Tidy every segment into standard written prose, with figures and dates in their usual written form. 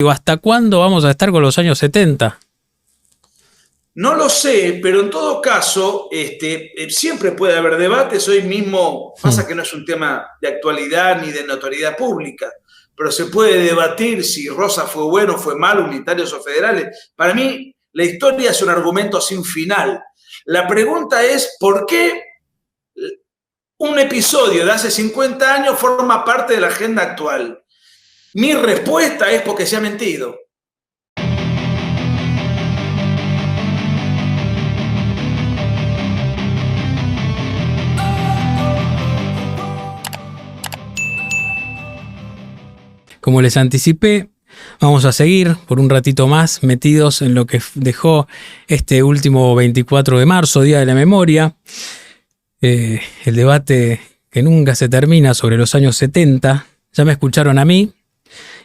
Digo, ¿hasta cuándo vamos a estar con los años 70? No lo sé, pero en todo caso, siempre puede haber debates. Hoy mismo pasa que no es un tema de actualidad ni de notoriedad pública, pero se puede debatir si Rosa fue bueno o fue malo, unitarios o federales. Para mí, la historia es un argumento sin final. La pregunta es, ¿por qué un episodio de hace 50 años forma parte de la agenda actual? Mi respuesta es porque se ha mentido. Como les anticipé, vamos a seguir por un ratito más metidos en lo que dejó este último 24 de marzo, Día de la Memoria. El debate que nunca se termina sobre los años 70. Ya me escucharon a mí.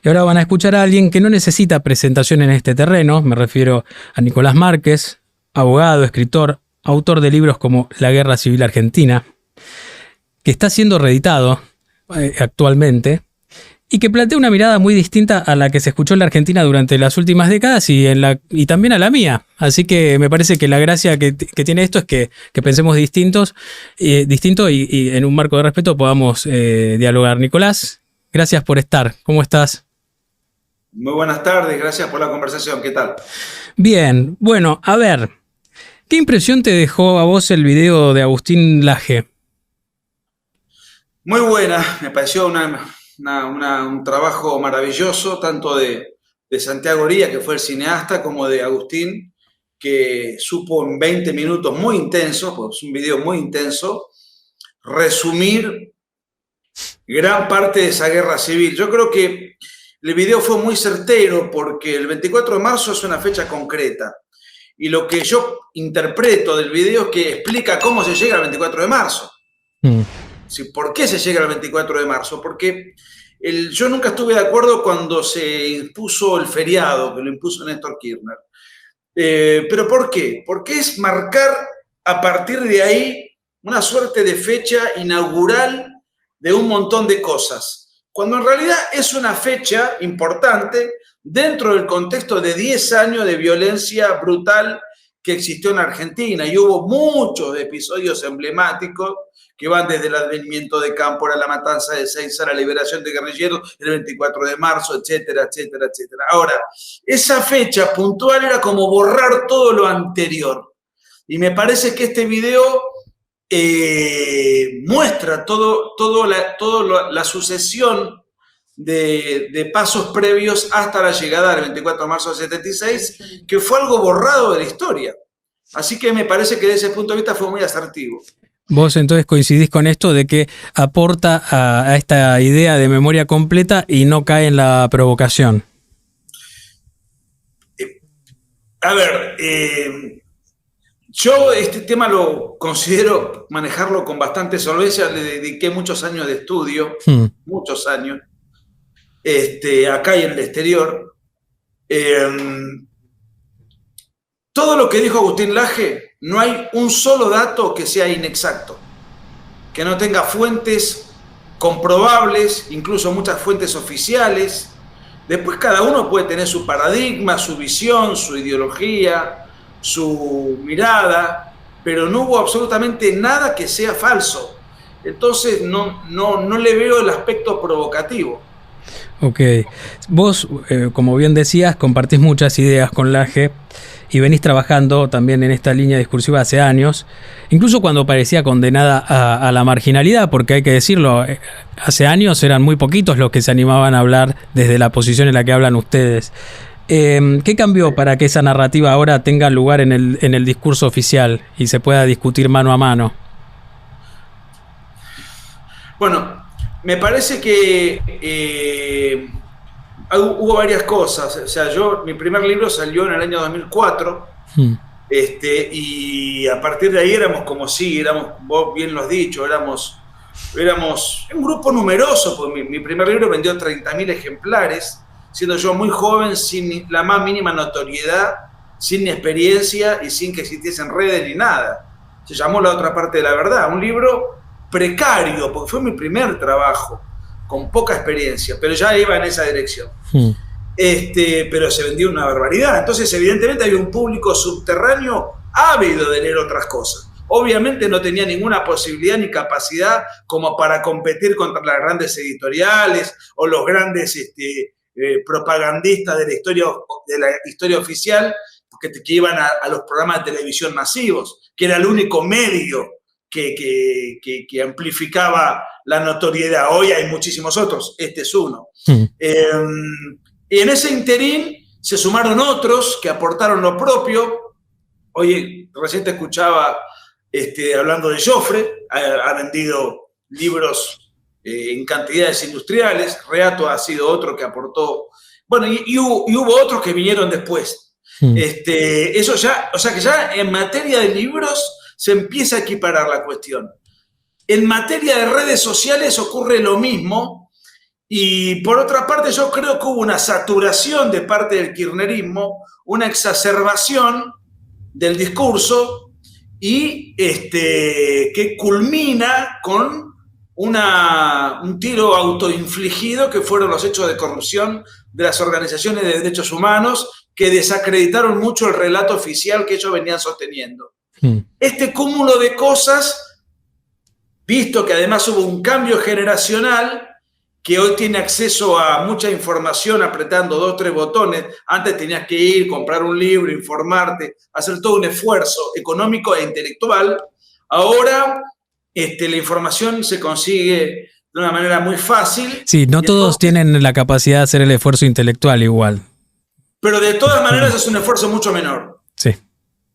Y ahora van a escuchar a alguien que no necesita presentación en este terreno. Me refiero a Nicolás Márquez, abogado, escritor, autor de libros como La Guerra Civil Argentina, que está siendo reeditado actualmente y que plantea una mirada muy distinta a la que se escuchó en la Argentina durante las últimas décadas y también a la mía. Así que me parece que la gracia que tiene esto es que pensemos distinto y en un marco de respeto podamos dialogar. Nicolás, gracias por estar. ¿Cómo estás? Muy buenas tardes, gracias por la conversación. ¿Qué tal? Bien, bueno, a ver, ¿qué impresión te dejó a vos el video de Agustín Laje? Muy buena, me pareció un trabajo maravilloso, tanto de Santiago Oría, que fue el cineasta, como de Agustín, que supo en 20 minutos muy intensos, pues es un video muy intenso, resumir gran parte de esa guerra civil. Yo creo que el video fue muy certero porque el 24 de marzo es una fecha concreta. Y lo que yo interpreto del video es que explica cómo se llega al 24 de marzo. ¿Por qué se llega al 24 de marzo? Porque yo nunca estuve de acuerdo cuando se impuso el feriado, que lo impuso Néstor Kirchner. ¿Pero por qué? Porque es marcar a partir de ahí una suerte de fecha inaugural de un montón de cosas, cuando en realidad es una fecha importante dentro del contexto de 10 años de violencia brutal que existió en Argentina, y hubo muchos episodios emblemáticos que van desde el advenimiento de Cámpora, la matanza de Seiza, la liberación de guerrilleros, el 24 de marzo, etcétera, etcétera, etcétera. Ahora, esa fecha puntual era como borrar todo lo anterior, y me parece que este video muestra toda la sucesión de pasos previos hasta la llegada del 24 de marzo del 76, que fue algo borrado de la historia. Así que me parece que desde ese punto de vista fue muy asertivo. Vos entonces coincidís con esto de que aporta a esta idea de memoria completa y no cae en la provocación. A ver, yo este tema lo considero manejarlo con bastante solvencia. Le dediqué muchos años de estudio, muchos años, acá y en el exterior. Todo lo que dijo Agustín Laje, no hay un solo dato que sea inexacto, que no tenga fuentes comprobables, incluso muchas fuentes oficiales. Después cada uno puede tener su paradigma, su visión, su ideología, su mirada, pero no hubo absolutamente nada que sea falso. Entonces no le veo el aspecto provocativo. Ok. Vos, como bien decías, compartís muchas ideas con Laje y venís trabajando también en esta línea discursiva hace años, incluso cuando parecía condenada a la marginalidad, porque hay que decirlo, hace años eran muy poquitos los que se animaban a hablar desde la posición en la que hablan ustedes. ¿Qué cambió para que esa narrativa ahora tenga lugar en el discurso oficial y se pueda discutir mano a mano? Bueno, me parece que hubo varias cosas. O sea, mi primer libro salió en el año 2004, y a partir de ahí éramos, vos bien lo has dicho, éramos un grupo numeroso, porque mi primer libro vendió 30.000 ejemplares, siendo yo muy joven, sin la más mínima notoriedad, sin experiencia y sin que existiesen redes ni nada. Se llamó La otra parte de la verdad, un libro precario, porque fue mi primer trabajo, con poca experiencia, pero ya iba en esa dirección. pero se vendió una barbaridad. Entonces, evidentemente, había un público subterráneo ávido de leer otras cosas. Obviamente no tenía ninguna posibilidad ni capacidad como para competir contra las grandes editoriales o los grandes propagandistas de la historia oficial que iban a los programas de televisión masivos, que era el único medio que amplificaba la notoriedad. Hoy hay muchísimos otros, este es uno. Y en ese interín se sumaron otros que aportaron lo propio. Oye, recién te escuchaba hablando de Joffre, ha vendido libros en cantidades industriales. Reato ha sido otro que aportó. Bueno, y hubo otros que vinieron después. Eso ya, o sea que ya en materia de libros se empieza a equiparar la cuestión. En materia de redes sociales ocurre lo mismo. Y por otra parte, yo creo que hubo una saturación de parte del kirchnerismo, una exacerbación del discurso y que culmina con un tiro autoinfligido que fueron los hechos de corrupción de las organizaciones de derechos humanos que desacreditaron mucho el relato oficial que ellos venían sosteniendo. Este cúmulo de cosas, visto que además hubo un cambio generacional, que hoy tiene acceso a mucha información apretando 2 o 3 botones. Antes tenías que ir, comprar un libro, informarte, hacer todo un esfuerzo económico e intelectual. Ahora la información se consigue de una manera muy fácil. Sí, no todos tienen la capacidad de hacer el esfuerzo intelectual igual. Pero de todas maneras es un esfuerzo mucho menor. Sí.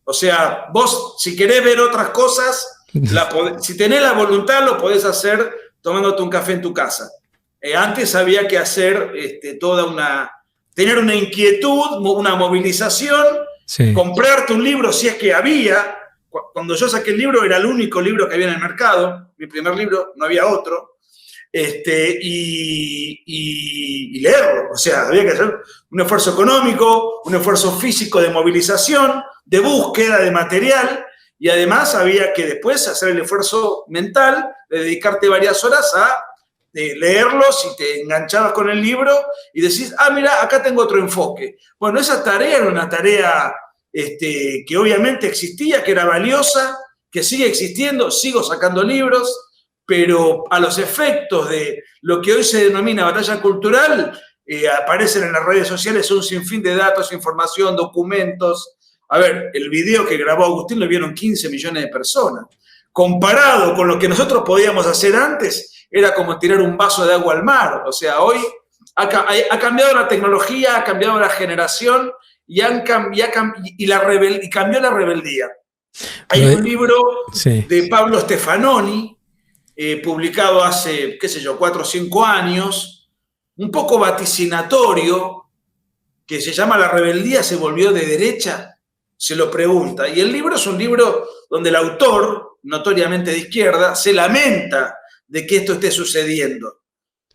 O sea, vos si querés ver otras cosas, si tenés la voluntad lo podés hacer tomándote un café en tu casa. Antes había que hacer tener una inquietud, una movilización, sí, comprarte un libro si es que había. Cuando yo saqué el libro era el único libro que había en el mercado, mi primer libro, no había otro, y leerlo. O sea, había que hacer un esfuerzo económico, un esfuerzo físico de movilización, de búsqueda de material, y además había que después hacer el esfuerzo mental de dedicarte varias horas a leerlo, si te enganchabas con el libro y decís, mira, acá tengo otro enfoque. Bueno, esa tarea era una tarea que obviamente existía, que era valiosa, que sigue existiendo, sigo sacando libros, pero a los efectos de lo que hoy se denomina batalla cultural, aparecen en las redes sociales un sinfín de datos, información, documentos. A ver, el video que grabó Agustín lo vieron 15 millones de personas. Comparado con lo que nosotros podíamos hacer antes, era como tirar un vaso de agua al mar. O sea, hoy ha cambiado la tecnología, ha cambiado la generación y cambió la rebeldía. Hay un libro de Pablo Stefanoni, publicado hace, 4 o 5 años, un poco vaticinatorio, que se llama La rebeldía se volvió de derecha, se lo pregunta. Y el libro es un libro donde el autor, notoriamente de izquierda, se lamenta de que esto esté sucediendo.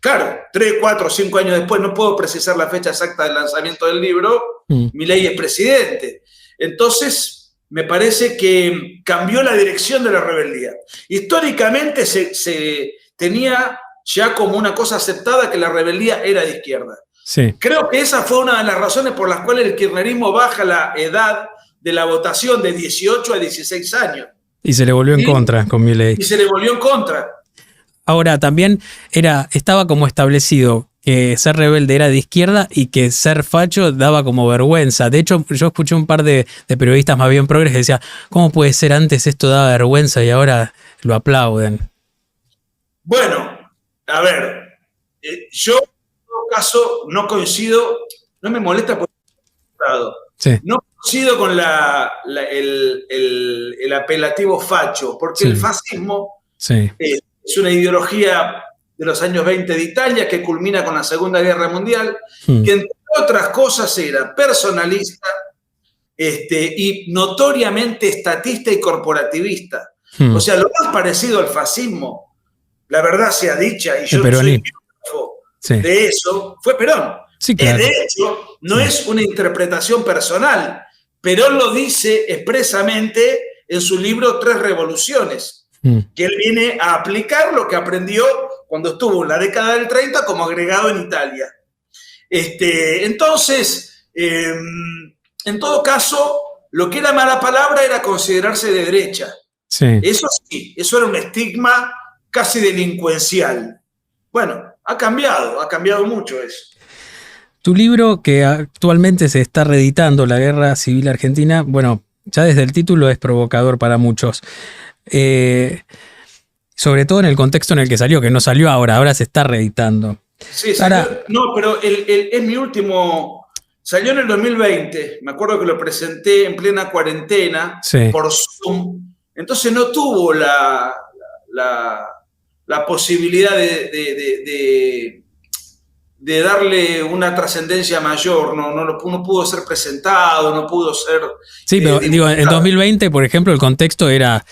Claro, 3, 4, 5 años después, no puedo precisar la fecha exacta del lanzamiento del libro, Milei es presidente. Entonces, me parece que cambió la dirección de la rebeldía. Históricamente se tenía ya como una cosa aceptada que la rebeldía era de izquierda. Sí. Creo que esa fue una de las razones por las cuales el kirchnerismo baja la edad de la votación de 18 a 16 años. Y se le volvió en contra con Milei. Y se le volvió en contra. Ahora, también estaba como establecido que ser rebelde era de izquierda y que ser facho daba como vergüenza. De hecho, yo escuché un par de periodistas más bien progres que decían, ¿cómo puede ser antes esto daba vergüenza y ahora lo aplauden? Bueno, a ver, yo en todo caso no coincido, no me molesta por sí. No coincido con el apelativo facho, porque el fascismo es una ideología de los años 20 de Italia que culmina con la Segunda Guerra Mundial, que entre otras cosas era personalista y notoriamente estatista y corporativista. O sea, lo más parecido al fascismo, la verdad sea dicha, y yo soy biógrafo de eso, fue Perón. Sí, claro. De hecho, no es una interpretación personal. Perón lo dice expresamente en su libro 3 revoluciones, que él viene a aplicar lo que aprendió cuando estuvo en la década del 30 como agregado en Italia. Entonces, en todo caso, lo que era mala palabra era considerarse de derecha. Sí. Eso sí, eso era un estigma casi delincuencial. Bueno, ha cambiado mucho eso. Tu libro, que actualmente se está reeditando, La Guerra Civil Argentina, bueno, ya desde el título es provocador para muchos. Sobre todo en el contexto en el que salió, que no salió ahora se está reeditando. Sí, salió, no, pero es mi último. Salió en el 2020. Me acuerdo que lo presenté en plena cuarentena, sí, por Zoom. Entonces no tuvo la posibilidad de darle una trascendencia mayor. No pudo ser presentado, no pudo ser. Sí, pero digo, en 2020, por ejemplo, el contexto era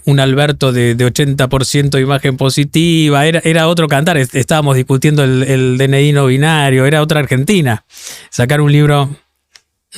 un Alberto de 80% de imagen positiva, era otro cantar, estábamos discutiendo el DNI no binario, era otra Argentina. Sacar un libro,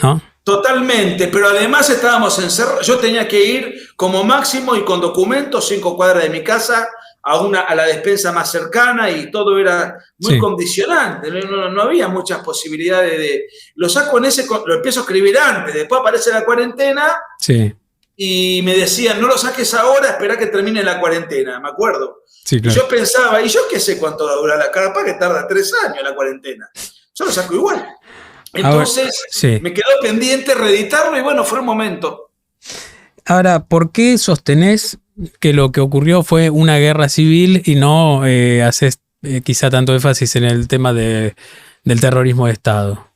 ¿no? Totalmente, pero además estábamos encerrados. Yo tenía que ir como máximo y con documentos 5 cuadras de mi casa a la despensa más cercana, y todo era muy condicionante. No había muchas posibilidades Lo saco lo empiezo a escribir antes, después aparece la cuarentena. Sí. Y me decían, no lo saques ahora, espera que termine la cuarentena, me acuerdo. Sí, claro. Y yo pensaba, ¿y yo qué sé cuánto va a durar la capa? Que tarda 3 años la cuarentena. Yo lo saco igual. Entonces, me quedó pendiente reeditarlo y bueno, fue el momento. Ahora, ¿por qué sostenés que lo que ocurrió fue una guerra civil y no haces quizá tanto énfasis en el tema del terrorismo de Estado?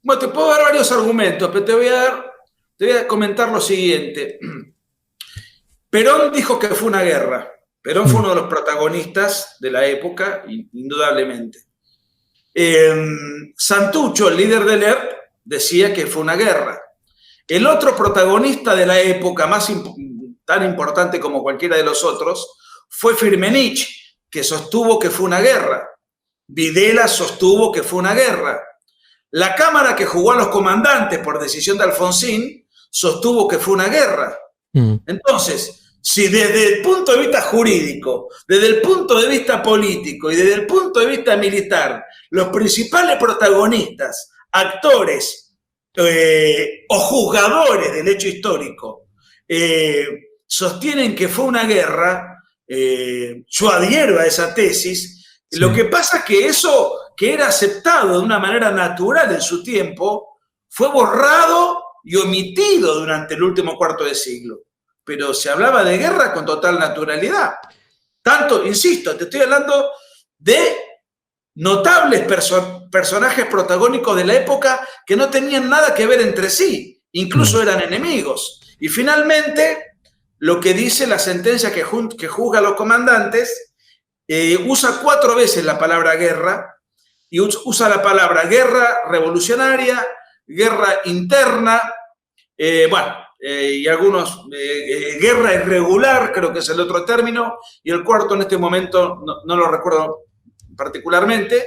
Bueno, te puedo dar varios argumentos, pero te voy a comentar lo siguiente. Perón dijo que fue una guerra. Perón fue uno de los protagonistas de la época, indudablemente. Santucho, el líder del ERP, decía que fue una guerra. El otro protagonista de la época, tan importante como cualquiera de los otros, fue Firmenich, que sostuvo que fue una guerra. Videla sostuvo que fue una guerra. La Cámara, que jugó a los comandantes por decisión de Alfonsín, sostuvo que fue una guerra. Entonces, si desde el punto de vista jurídico, desde el punto de vista político y desde el punto de vista militar, los principales protagonistas, actores o juzgadores del hecho histórico sostienen que fue una guerra, yo adhiero a esa tesis. Sí. Lo que pasa es que eso, que era aceptado de una manera natural en su tiempo, fue borrado y omitido durante el último cuarto de siglo. Pero se hablaba de guerra con total naturalidad. Tanto, insisto, te estoy hablando de notables personajes protagónicos de la época que no tenían nada que ver entre sí, incluso eran enemigos. Y finalmente, lo que dice la sentencia que juzga a los comandantes, usa 4 veces la palabra guerra, y usa la palabra guerra revolucionaria, guerra interna, y algunos, guerra irregular, creo que es el otro término, y el cuarto en este momento no lo recuerdo particularmente,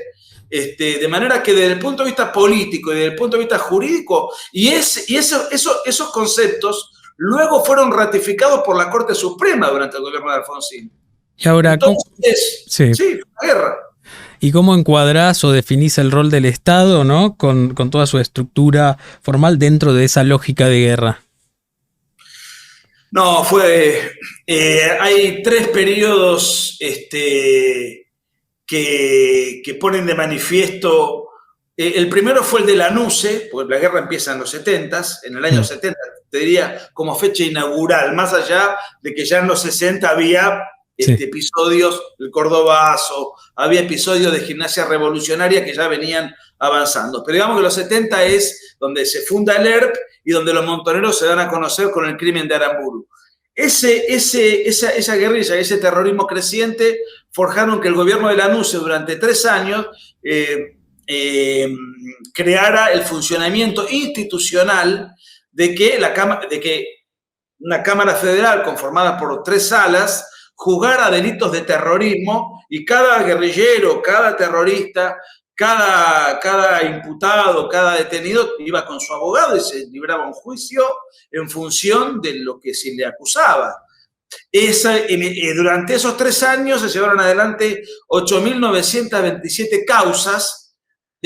de manera que desde el punto de vista político y desde el punto de vista jurídico, esos conceptos luego fueron ratificados por la Corte Suprema durante el gobierno de Alfonsín. Y ahora, entonces, sí, la guerra. ¿Y cómo encuadrás o definís el rol del Estado, ¿no? con toda su estructura formal dentro de esa lógica de guerra? No, hay 3 periodos que ponen de manifiesto. El primero fue el de Lanuse, porque la guerra empieza en los 70s, en el año 70, te diría como fecha inaugural, más allá de que ya en los 60 había episodios del Cordobazo, había episodios de Gimnasia Revolucionaria que ya venían avanzando. Pero digamos que los 70 es donde se funda el ERP y donde los montoneros se dan a conocer con el crimen de Aramburu. Esa guerrilla, ese terrorismo creciente, forjaron que el gobierno de Lanuse durante 3 años creara el funcionamiento institucional de que una Cámara Federal conformada por 3 salas juzgara delitos de terrorismo, y cada guerrillero, cada terrorista, cada imputado, cada detenido iba con su abogado y se libraba un juicio en función de lo que se le acusaba. Durante esos 3 años se llevaron adelante 8.927 causas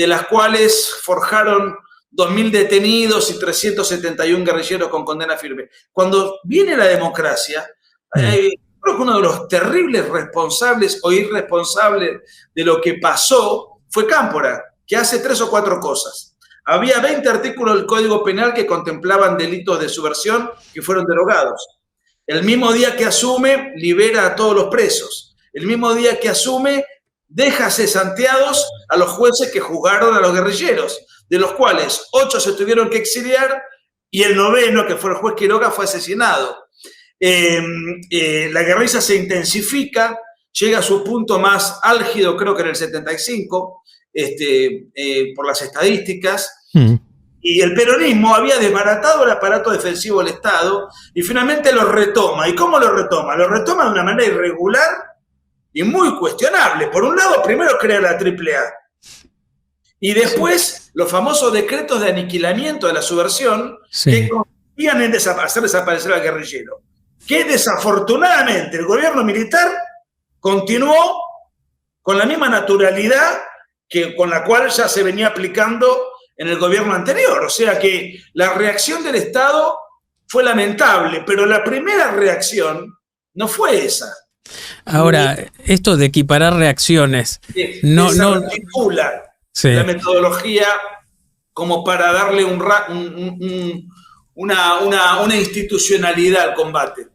de las cuales forjaron 2.000 detenidos y 371 guerrilleros con condena firme. Cuando viene la democracia, creo que uno de los terribles responsables o irresponsables de lo que pasó fue Cámpora, que hace 3 o 4 cosas. Había 20 artículos del Código Penal que contemplaban delitos de subversión que fueron derogados. El mismo día que asume, libera a todos los presos. El mismo día que asume, deja cesanteados a los jueces que juzgaron a los guerrilleros, de los cuales 8 se tuvieron que exiliar y el 9º, que fue el juez Quiroga, fue asesinado. La guerrilla se intensifica, llega a su punto más álgido, creo que en el 75, por las estadísticas, y el peronismo había desbaratado el aparato defensivo del Estado y finalmente lo retoma. ¿Y cómo lo retoma? Lo retoma de una manera irregular y muy cuestionable. Por un lado, primero crea la AAA y después los famosos decretos de aniquilamiento de la subversión que consistían en hacer desaparecer al guerrillero, que desafortunadamente el gobierno militar continuó con la misma naturalidad con la cual ya se venía aplicando en el gobierno anterior. O sea que la reacción del Estado fue lamentable, pero la primera reacción no fue esa. Ahora, esto de equiparar reacciones, no articula la metodología como para darle una institucionalidad al combate.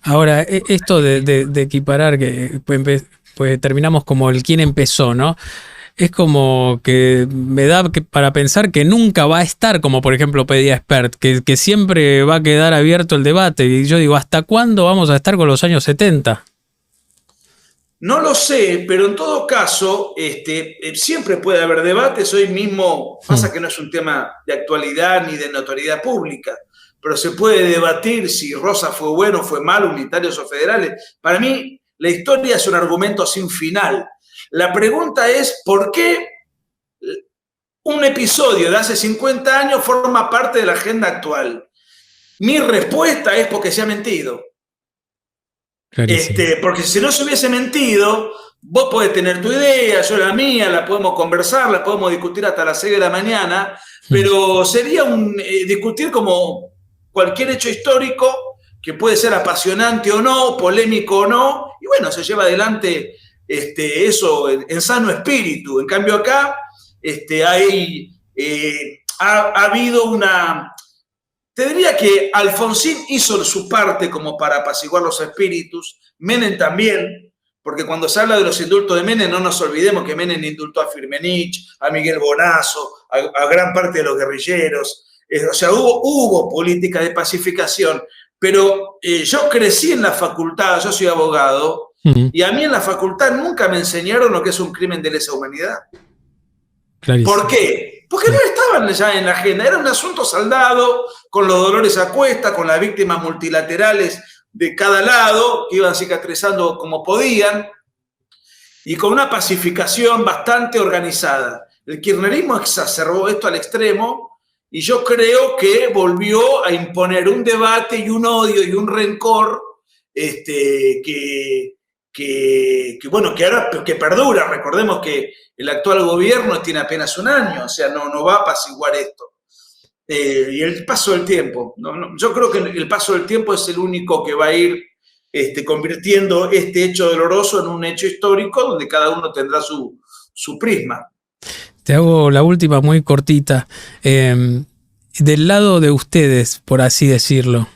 Ahora, esto de equiparar, que pues terminamos como el quién empezó, ¿no? Es como que me da para pensar que nunca va a estar, como por ejemplo pedía Espert, que siempre va a quedar abierto el debate. Y yo digo, ¿hasta cuándo vamos a estar con los años 70? No lo sé, pero en todo caso, siempre puede haber debates. Hoy mismo pasa que no es un tema de actualidad ni de notoriedad pública, pero se puede debatir si Rosa fue bueno o fue malo, unitarios o federales. Para mí, la historia es un argumento sin final. La pregunta es, ¿por qué un episodio de hace 50 años forma parte de la agenda actual? Mi respuesta es porque se ha mentido. Porque si no se hubiese mentido, vos podés tener tu idea, yo la mía, la podemos conversar, la podemos discutir hasta las 6 de la mañana, pero sería discutir como cualquier hecho histórico que puede ser apasionante o no, polémico o no, y bueno, se lleva adelante eso en sano espíritu. En cambio acá ha habido una... Te diría que Alfonsín hizo su parte como para apaciguar los espíritus, Menem también, porque cuando se habla de los indultos de Menem, no nos olvidemos que Menem indultó a Firmenich, a Miguel Bonazo, a gran parte de los guerrilleros. O sea, hubo política de pacificación, pero yo crecí en la facultad, yo soy abogado, y a mí en la facultad nunca me enseñaron lo que es un crimen de lesa humanidad. Clarísimo. ¿Por qué? Porque no estaban ya en la agenda, era un asunto saldado, con los dolores a cuesta, con las víctimas multilaterales de cada lado, que iban cicatrizando como podían, y con una pacificación bastante organizada. El kirchnerismo exacerbó esto al extremo, y yo creo que volvió a imponer un debate y un odio y un rencor que perdura. Recordemos que el actual gobierno tiene apenas un año, o sea, no va a apaciguar esto. Y el paso del tiempo, yo creo que el paso del tiempo es el único que va a ir convirtiendo este hecho doloroso en un hecho histórico donde cada uno tendrá su prisma. Te hago la última muy cortita. Del lado de ustedes, por así decirlo,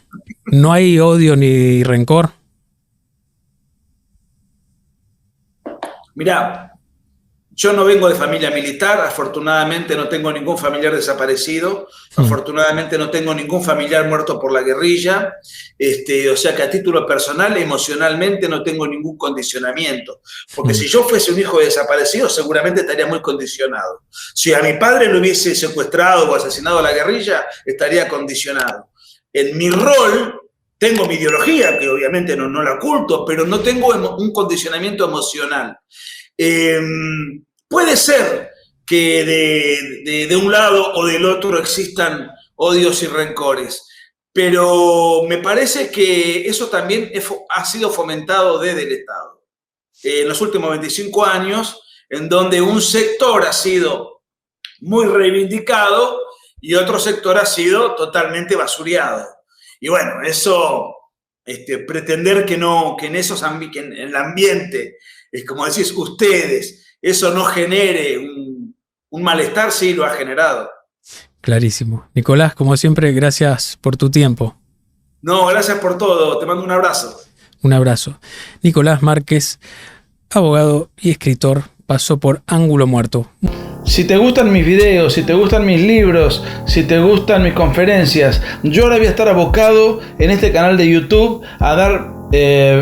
¿no hay odio ni rencor? Mirá, yo no vengo de familia militar, afortunadamente no tengo ningún familiar desaparecido, afortunadamente no tengo ningún familiar muerto por la guerrilla, o sea que a título personal, emocionalmente no tengo ningún condicionamiento, porque si yo fuese un hijo de desaparecido seguramente estaría muy condicionado. Si a mi padre lo hubiese secuestrado o asesinado a la guerrilla, estaría condicionado. En mi rol tengo mi ideología, que obviamente no la oculto, pero no tengo un condicionamiento emocional. Puede ser que de un lado o del otro existan odios y rencores, pero me parece que eso también ha sido fomentado desde el Estado. En los últimos 25 años, en donde un sector ha sido muy reivindicado y otro sector ha sido totalmente basureado. Y bueno, eso, pretender que en en el ambiente, es como decís ustedes, eso no genere un malestar, sí lo ha generado. Clarísimo. Nicolás, como siempre, gracias por tu tiempo. No, gracias por todo. Te mando un abrazo. Un abrazo. Nicolás Márquez, abogado y escritor, pasó por Ángulo Muerto. Si te gustan mis videos, si te gustan mis libros, si te gustan mis conferencias, yo ahora voy a estar abocado en este canal de YouTube a dar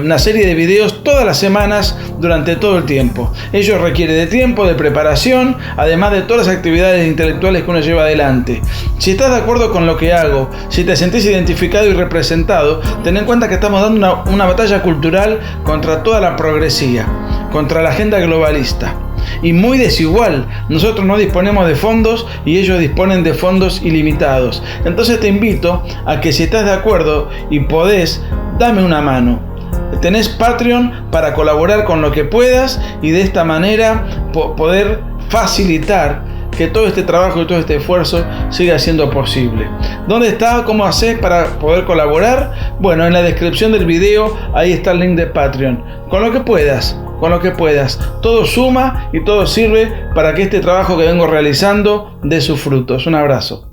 una serie de videos todas las semanas durante todo el tiempo. Ello requiere de tiempo, de preparación, además de todas las actividades intelectuales que uno lleva adelante. Si estás de acuerdo con lo que hago, si te sentís identificado y representado, ten en cuenta que estamos dando una batalla cultural contra toda la progresía, contra la agenda globalista. Y muy desigual. Nosotros no disponemos de fondos y ellos disponen de fondos ilimitados. Entonces te invito a que, si estás de acuerdo y podés, dame una mano. Tenés Patreon para colaborar con lo que puedas y de esta manera poder facilitar que todo este trabajo y todo este esfuerzo siga siendo posible. ¿Dónde está? ¿Cómo haces para poder colaborar? Bueno, en la descripción del video ahí está el link de Patreon. Con lo que puedas. Todo suma y todo sirve para que este trabajo que vengo realizando dé sus frutos. Un abrazo.